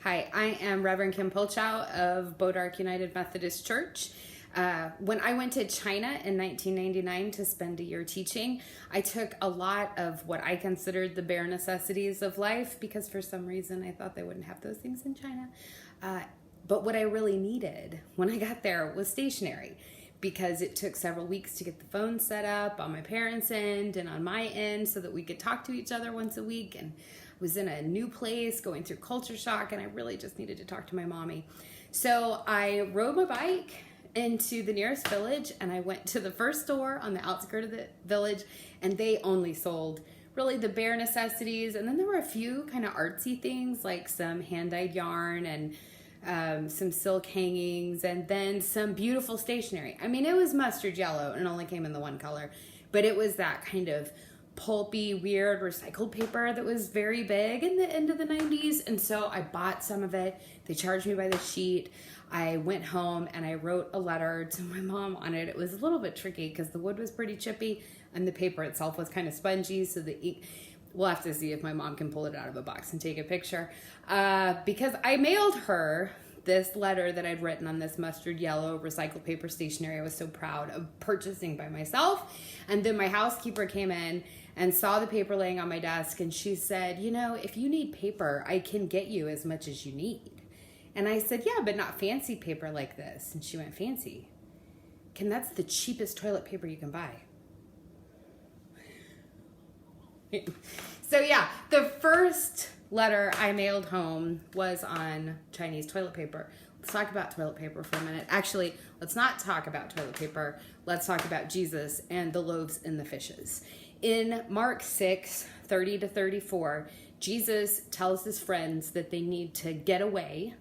Hi, I am Reverend Kim Polchow of Bodark United Methodist Church. When I went to China in 1999 to spend a year teaching, I took a lot of what I considered the bare necessities of life because for some reason I thought they wouldn't have those things in China. But what I really needed when I got there was stationery, because it took several weeks to get the phone set up on my parents' end and on my end so that we could talk to each other once a week. And I was in a new place going through culture shock, and I really just needed to talk to my mommy. So I rode my bike into the nearest village, and I went to the first store on the outskirts of the village, and they only sold really the bare necessities. And then there were a few kind of artsy things like some hand-dyed yarn and some silk hangings, and then some beautiful stationery. I mean, it was mustard yellow and it only came in the one color, but it was that kind of pulpy, weird recycled paper that was very big in the end of the 90s. And so I bought some of it. They charged me by the sheet. I went home and I wrote a letter to my mom on it. It was a little bit tricky because the wood was pretty chippy and the paper itself was kind of spongy, so the ink, we'll have to see if my mom can pull it out of a box and take a picture. Because I mailed her this letter that I'd written on this mustard yellow recycled paper stationery I was so proud of purchasing by myself. And then my housekeeper came in and saw the paper laying on my desk, and she said, you know, if you need paper, I can get you as much as you need. And I said, yeah, but not fancy paper like this. And she went, fancy? Ken, that's the cheapest toilet paper you can buy. So yeah, the first letter I mailed home was on Chinese toilet paper. Let's talk about toilet paper for a minute. Actually, let's not talk about toilet paper. Let's talk about Jesus and the loaves and the fishes. In Mark 6:30-34, Jesus tells his friends that they need to get away.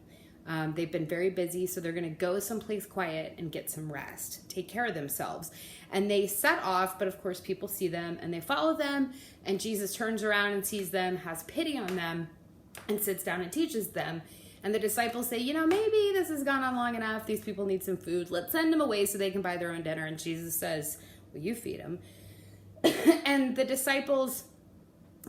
They've been very busy, so they're going to go someplace quiet and get some rest, take care of themselves. And they set off, but of course people see them and they follow them, and Jesus turns around and sees them, has pity on them, and sits down and teaches them. And the disciples say, you know, maybe this has gone on long enough. These people need some food. Let's send them away so they can buy their own dinner. And Jesus says, well, you feed them. And the disciples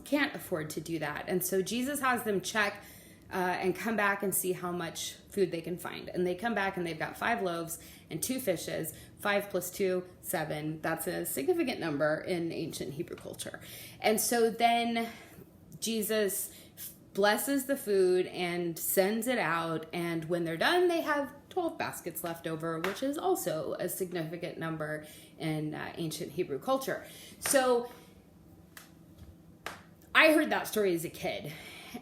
can't afford to do that. And so Jesus has them check and come back and see how much food they can find. And they come back and they've got 5 loaves and 2 fishes. 5 plus 2, 7. That's a significant number in ancient Hebrew culture. And so then Jesus blesses the food and sends it out. And when they're done, they have 12 baskets left over, which is also a significant number in ancient Hebrew culture. So I heard that story as a kid.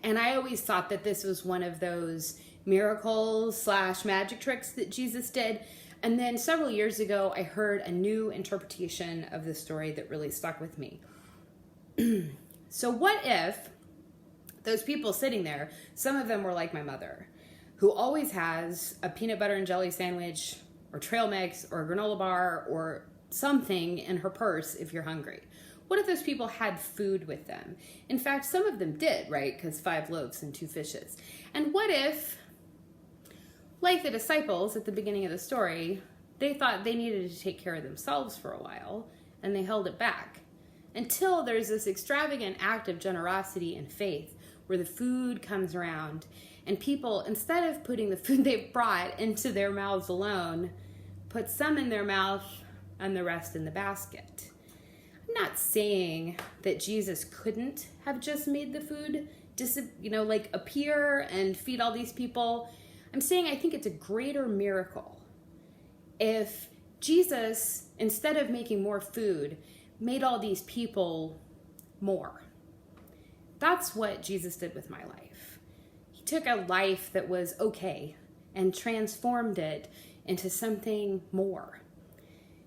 And I always thought that this was one of those miracles / magic tricks that Jesus did. And then several years ago, I heard a new interpretation of the story that really stuck with me. So what if those people sitting there, some of them were like my mother, who always has a peanut butter and jelly sandwich or trail mix or a granola bar or something in her purse if you're hungry? What if those people had food with them? In fact, some of them did, right? Because 5 loaves and 2 fishes. And what if, like the disciples at the beginning of the story, they thought they needed to take care of themselves for a while, and they held it back until there's this extravagant act of generosity and faith where the food comes around, and people, instead of putting the food they've brought into their mouths alone, put some in their mouth and the rest in the basket. I'm not saying that Jesus couldn't have just made the food appear and feed all these people. I'm saying I think it's a greater miracle if Jesus, instead of making more food, made all these people more. That's what Jesus did with my life. He took a life that was okay and transformed it into something more.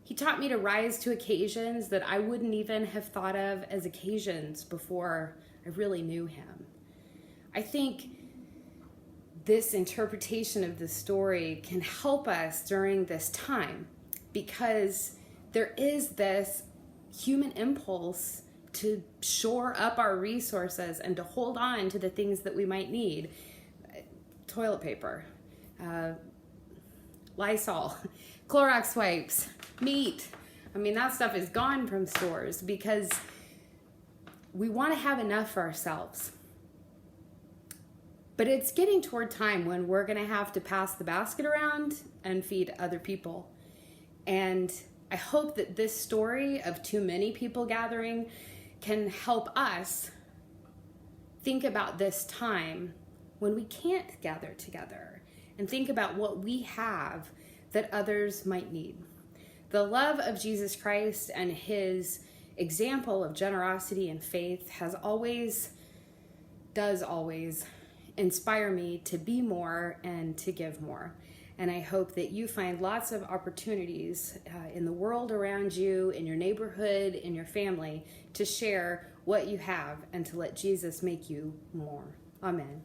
He taught me to rise to occasions that I wouldn't even have thought of as occasions before I really knew him. I think this interpretation of the story can help us during this time because there is this human impulse to shore up our resources and to hold on to the things that we might need. Toilet paper, Lysol, Clorox wipes, meat. I mean, that stuff is gone from stores because we want to have enough for ourselves. But it's getting toward time when we're going to have to pass the basket around and feed other people. And I hope that this story of too many people gathering can help us think about this time when we can't gather together and think about what we have that others might need. The love of Jesus Christ and his example of generosity and faith does always inspire me to be more and to give more. And I hope that you find lots of opportunities in the world around you, in your neighborhood, in your family, to share what you have and to let Jesus make you more. Amen.